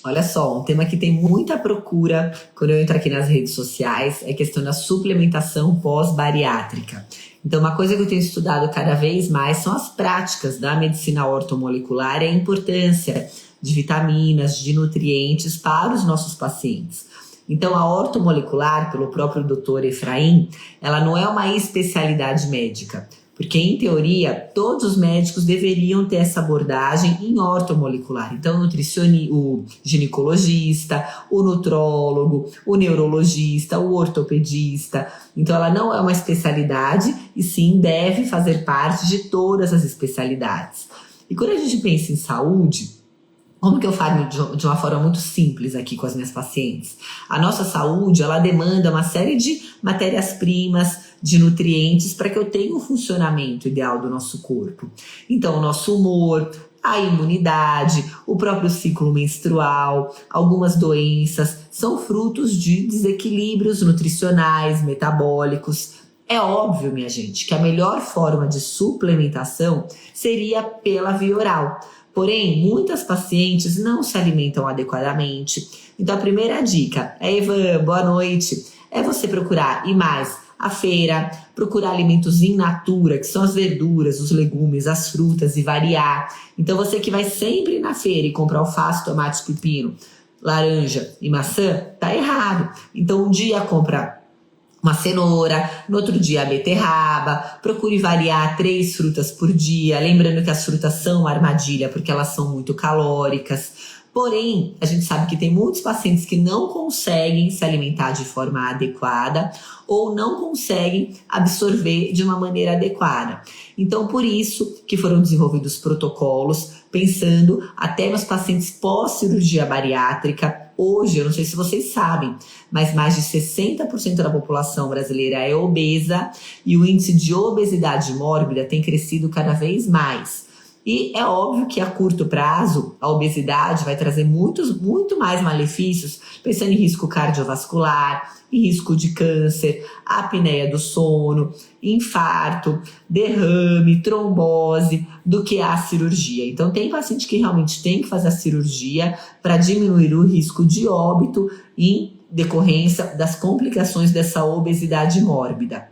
Olha só, um tema que tem muita procura quando eu entro aqui nas redes sociais é a questão da suplementação pós-bariátrica. Então, uma coisa que eu tenho estudado cada vez mais são as práticas da medicina ortomolecular e a importância de vitaminas, de nutrientes para os nossos pacientes. Então, a ortomolecular, pelo próprio Dr. Efraim, ela não é uma especialidade médica. Porque, em teoria, todos os médicos deveriam ter essa abordagem em ortomolecular. Então, o ginecologista, o nutrólogo, o neurologista, o ortopedista. Então, ela não é uma especialidade e sim deve fazer parte de todas as especialidades. E quando a gente pensa em saúde, como que eu falo de uma forma muito simples aqui com as minhas pacientes? A nossa saúde, ela demanda uma série de matérias-primas, de nutrientes para que eu tenha um funcionamento ideal do nosso corpo. Então, o nosso humor, a imunidade, o próprio ciclo menstrual, algumas doenças são frutos de desequilíbrios nutricionais, metabólicos. É óbvio, minha gente, que a melhor forma de suplementação seria pela via oral. Porém, muitas pacientes não se alimentam adequadamente. Então, a primeira dica é, Ivan, boa noite, é você procurar ir mais à feira, procurar alimentos in natura, que são as verduras, os legumes, as frutas e variar. Então, você que vai sempre na feira e comprar alface, tomate, pepino, laranja e maçã, tá errado. Então, um dia compra uma cenoura, no outro dia a beterraba, procure variar 3 frutas por dia, lembrando que as frutas são uma armadilha porque elas são muito calóricas. Porém, a gente sabe que tem muitos pacientes que não conseguem se alimentar de forma adequada ou não conseguem absorver de uma maneira adequada. Então, por isso que foram desenvolvidos protocolos pensando até nos pacientes pós-cirurgia bariátrica. Hoje, eu não sei se vocês sabem, mas mais de 60% da população brasileira é obesa e o índice de obesidade mórbida tem crescido cada vez mais. E é óbvio que a curto prazo, a obesidade vai trazer muito mais malefícios, pensando em risco cardiovascular, em risco de câncer, apneia do sono, infarto, derrame, trombose, do que a cirurgia. Então, tem paciente que realmente tem que fazer a cirurgia para diminuir o risco de óbito em decorrência das complicações dessa obesidade mórbida.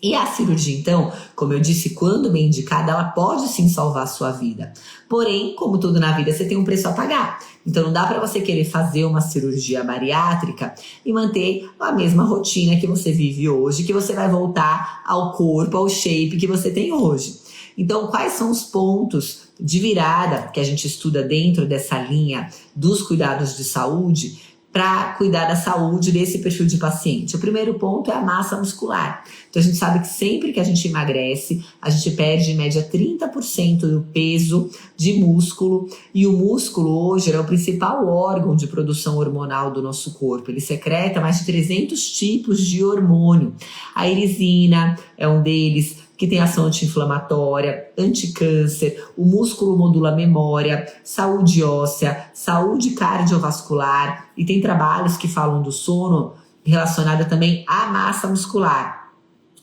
E a cirurgia, então, como eu disse, quando bem indicada, ela pode sim salvar a sua vida. Porém, como tudo na vida, você tem um preço a pagar. Então, não dá para você querer fazer uma cirurgia bariátrica e manter a mesma rotina que você vive hoje, que você vai voltar ao corpo, ao shape que você tem hoje. Então, quais são os pontos de virada que a gente estuda dentro dessa linha dos cuidados de saúde para cuidar da saúde desse perfil de paciente? O primeiro ponto é a massa muscular. Então, a gente sabe que sempre que a gente emagrece, a gente perde em média 30% do peso de músculo. E o músculo hoje é o principal órgão de produção hormonal do nosso corpo. Ele secreta mais de 300 tipos de hormônio. A irisina é um deles, que tem ação anti-inflamatória, anti-câncer, o músculo modula a memória, saúde óssea, saúde cardiovascular, e tem trabalhos que falam do sono relacionado também à massa muscular.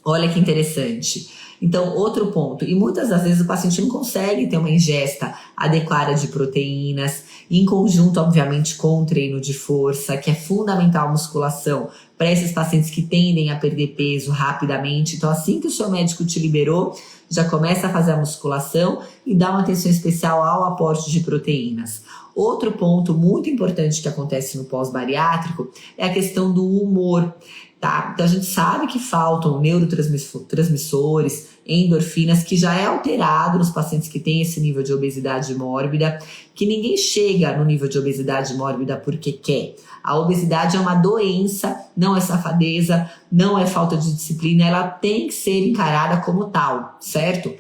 Olha que interessante. Então, outro ponto, e muitas das vezes o paciente não consegue ter uma ingesta adequada de proteínas, em conjunto, obviamente, com o treino de força, que é fundamental a musculação para esses pacientes que tendem a perder peso rapidamente. Então, assim que o seu médico te liberou, já começa a fazer a musculação e dá uma atenção especial ao aporte de proteínas. Outro ponto muito importante que acontece no pós-bariátrico é a questão do humor. Tá? Então, a gente sabe que faltam neurotransmissores, endorfinas, que já é alterado nos pacientes que têm esse nível de obesidade mórbida, que ninguém chega no nível de obesidade mórbida porque quer. A obesidade é uma doença, não é safadeza, não é falta de disciplina, ela tem que ser encarada como tal, certo?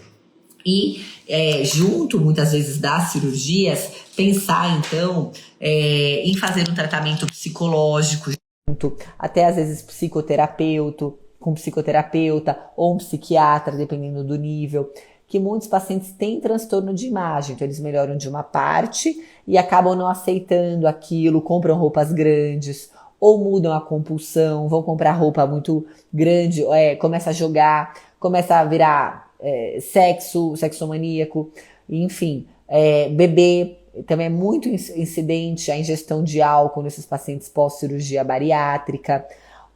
E junto, muitas vezes, das cirurgias, pensar, então, em fazer um tratamento psicológico, até às vezes com psicoterapeuta ou um psiquiatra, dependendo do nível, que muitos pacientes têm transtorno de imagem, então eles melhoram de uma parte e acabam não aceitando aquilo, compram roupas grandes ou mudam a compulsão, vão comprar roupa muito grande, começa a jogar, começa a virar sexomaníaco, enfim, beber Também é muito incidente a ingestão de álcool nesses pacientes pós-cirurgia bariátrica.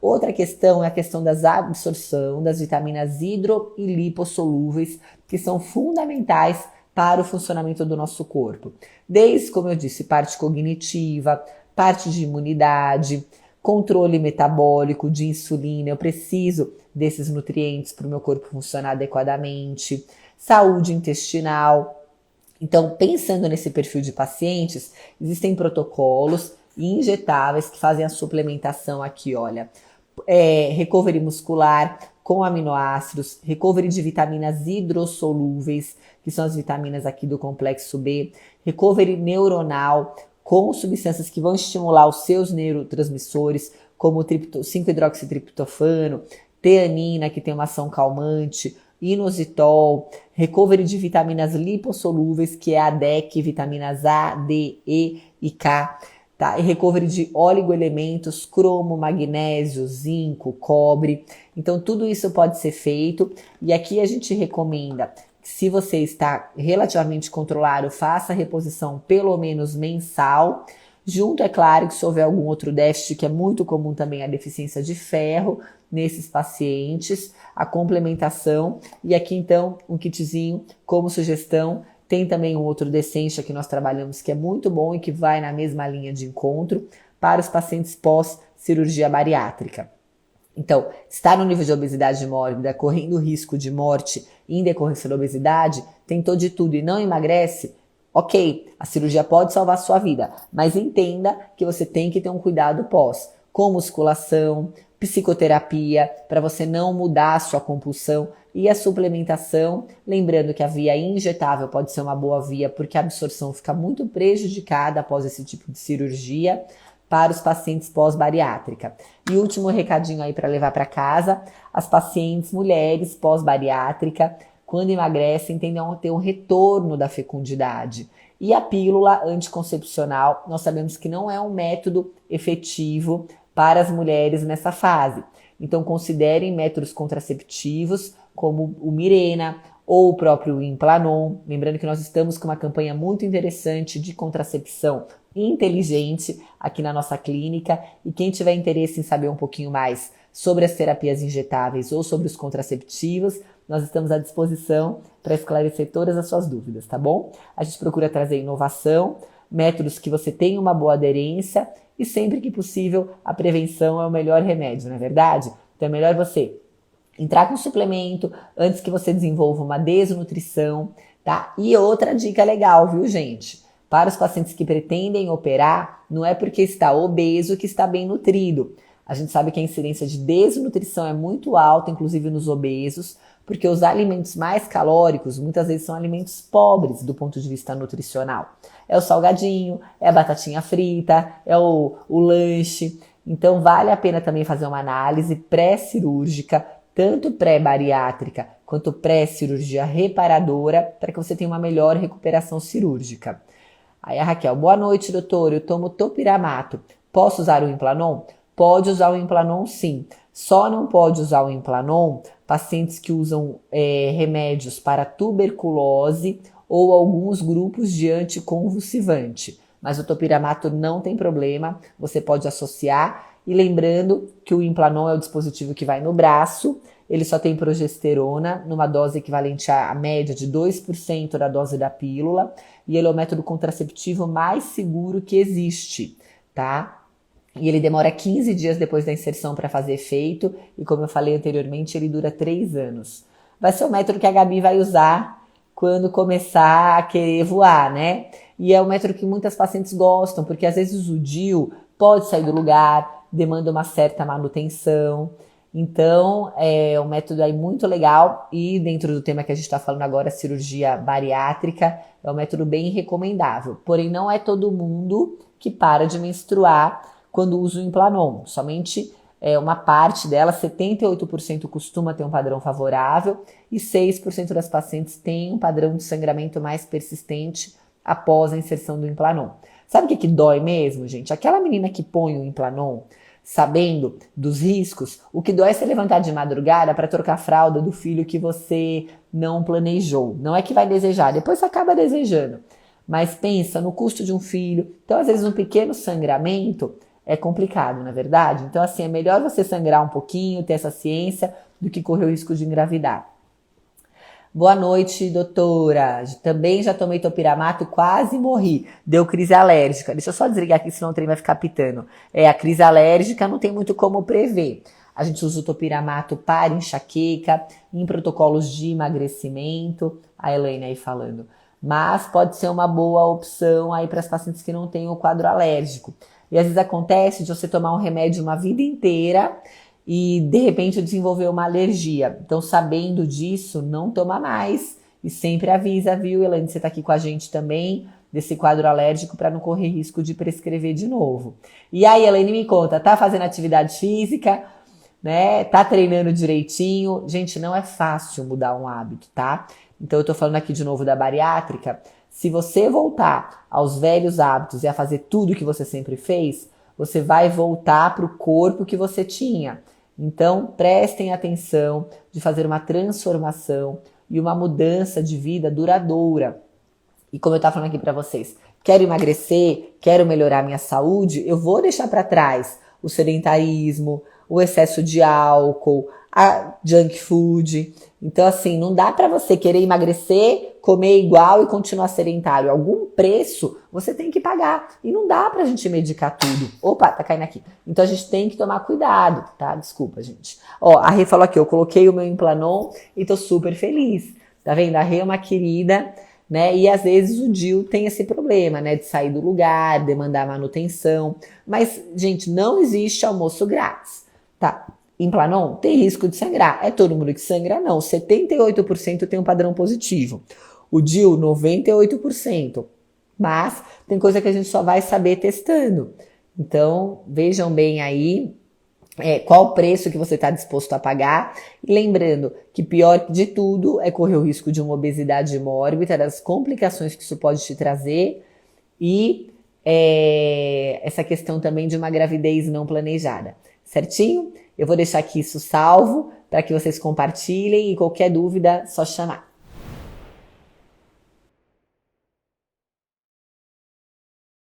Outra questão é a questão da absorção das vitaminas hidro e lipossolúveis, que são fundamentais para o funcionamento do nosso corpo. Desde, como eu disse, parte cognitiva, parte de imunidade, controle metabólico, de insulina. Eu preciso desses nutrientes para o meu corpo funcionar adequadamente. Saúde intestinal. Então, pensando nesse perfil de pacientes, existem protocolos injetáveis que fazem a suplementação aqui, olha. Recovery muscular com aminoácidos, recovery de vitaminas hidrossolúveis, que são as vitaminas aqui do complexo B, recovery neuronal com substâncias que vão estimular os seus neurotransmissores, como o 5-hidroxitriptofano, teanina, que tem uma ação calmante, inositol, recovery de vitaminas lipossolúveis, que é a DEC, vitaminas A, D, E e K, tá? E recovery de oligoelementos, cromo, magnésio, zinco, cobre. Então, tudo isso pode ser feito. E aqui a gente recomenda que, se você está relativamente controlado, faça a reposição pelo menos mensal. Junto, é claro, que se houver algum outro déficit, que é muito comum também a deficiência de ferro nesses pacientes, a complementação. E aqui, então, um kitzinho como sugestão. Tem também um outro Decência que nós trabalhamos que é muito bom e que vai na mesma linha de encontro para os pacientes pós-cirurgia bariátrica. Então, está no nível de obesidade mórbida, correndo risco de morte em decorrência da obesidade, tentou de tudo e não emagrece, ok, a cirurgia pode salvar sua vida, mas entenda que você tem que ter um cuidado pós, com musculação, psicoterapia, para você não mudar a sua compulsão, e a suplementação, lembrando que a via injetável pode ser uma boa via, porque a absorção fica muito prejudicada após esse tipo de cirurgia para os pacientes pós-bariátrica. E último recadinho aí para levar para casa, as pacientes mulheres pós-bariátrica, quando emagrecem, tendem a ter um retorno da fecundidade. E a pílula anticoncepcional, nós sabemos que não é um método efetivo para as mulheres nessa fase. Então, considerem métodos contraceptivos como o Mirena ou o próprio Implanon. Lembrando que nós estamos com uma campanha muito interessante de contracepção inteligente aqui na nossa clínica. E quem tiver interesse em saber um pouquinho mais sobre as terapias injetáveis ou sobre os contraceptivos, nós estamos à disposição para esclarecer todas as suas dúvidas, tá bom? A gente procura trazer inovação, métodos que você tenha uma boa aderência e sempre que possível a prevenção é o melhor remédio, não é verdade? Então é melhor você entrar com suplemento antes que você desenvolva uma desnutrição, tá? E outra dica legal, viu, gente? Para os pacientes que pretendem operar, não é porque está obeso que está bem nutrido. A gente sabe que a incidência de desnutrição é muito alta, inclusive nos obesos, porque os alimentos mais calóricos muitas vezes são alimentos pobres do ponto de vista nutricional. É o salgadinho, é a batatinha frita, é o lanche. Então vale a pena também fazer uma análise pré-cirúrgica, tanto pré-bariátrica quanto pré-cirurgia reparadora, para que você tenha uma melhor recuperação cirúrgica. Aí a Raquel, boa noite, doutor, eu tomo topiramato, posso usar o Implanon? Pode usar o Implanon sim, só não pode usar o Implanon pacientes que usam remédios para tuberculose ou alguns grupos de anticonvulsivante. Mas o topiramato não tem problema, você pode associar. E lembrando que o Implanon é o dispositivo que vai no braço, ele só tem progesterona numa dose equivalente à média de 2% da dose da pílula, e ele é o método contraceptivo mais seguro que existe, tá? E ele demora 15 dias depois da inserção para fazer efeito, e como eu falei anteriormente, ele dura 3 anos. Vai ser o método que a Gabi vai usar quando começar a querer voar, né? E é um método que muitas pacientes gostam, porque às vezes o DIU pode sair do lugar, demanda uma certa manutenção. Então, é um método aí muito legal e dentro do tema que a gente está falando agora, cirurgia bariátrica, é um método bem recomendável. Porém, não é todo mundo que para de menstruar quando usa o Implanon. Somente uma parte dela, 78% costuma ter um padrão favorável e 6% das pacientes têm um padrão de sangramento mais persistente após a inserção do Implanon. Sabe o que dói mesmo, gente? Aquela menina que põe o Implanon, sabendo dos riscos, o que dói é você levantar de madrugada para trocar a fralda do filho que você não planejou. Não é que vai desejar, depois você acaba desejando. Mas pensa no custo de um filho. Então, às vezes, um pequeno sangramento é complicado, não é verdade? Então, assim, é melhor você sangrar um pouquinho, ter essa ciência, do que correr o risco de engravidar. Boa noite, doutora. Também já tomei topiramato, quase morri. Deu crise alérgica. Deixa eu só desligar aqui, senão o trem vai ficar pitando. A crise alérgica não tem muito como prever. A gente usa o topiramato para enxaqueca, em protocolos de emagrecimento. A Elaine aí falando. Mas pode ser uma boa opção aí para as pacientes que não têm o quadro alérgico. E às vezes acontece de você tomar um remédio uma vida inteira e de repente desenvolver uma alergia. Então, sabendo disso, não toma mais. E sempre avisa, viu, Elaine? Você tá aqui com a gente também, desse quadro alérgico, para não correr risco de prescrever de novo. E aí, Elaine, me conta, tá fazendo atividade física, né? Tá treinando direitinho? Gente, não é fácil mudar um hábito, tá? Então, eu tô falando aqui de novo da bariátrica. Se você voltar aos velhos hábitos e a fazer tudo que você sempre fez, você vai voltar para o corpo que você tinha. Então, prestem atenção de fazer uma transformação e uma mudança de vida duradoura. E como eu estava falando aqui para vocês, quero emagrecer, quero melhorar minha saúde, eu vou deixar para trás o sedentarismo, o excesso de álcool, a junk food. Então, assim, não dá para você querer emagrecer, comer igual e continuar sedentário. Algum preço você tem que pagar. E não dá pra gente medicar tudo. Opa, tá caindo aqui. Então, a gente tem que tomar cuidado, tá? Desculpa, gente. Ó, a Rê falou aqui, eu coloquei o meu Implanon e tô super feliz. Tá vendo? A Rê é uma querida, né? E às vezes o DIU tem esse problema, né? De sair do lugar, demandar manutenção. Mas, gente, não existe almoço grátis, tá? Implanon tem risco de sangrar. É todo mundo que sangra? Não. 78% tem um padrão positivo. O DIU, 98%. Mas tem coisa que a gente só vai saber testando. Então, vejam bem aí qual o preço que você está disposto a pagar. E lembrando que pior de tudo é correr o risco de uma obesidade mórbida, das complicações que isso pode te trazer. E essa questão também de uma gravidez não planejada. Certinho? Eu vou deixar aqui isso salvo para que vocês compartilhem e qualquer dúvida, só chamar.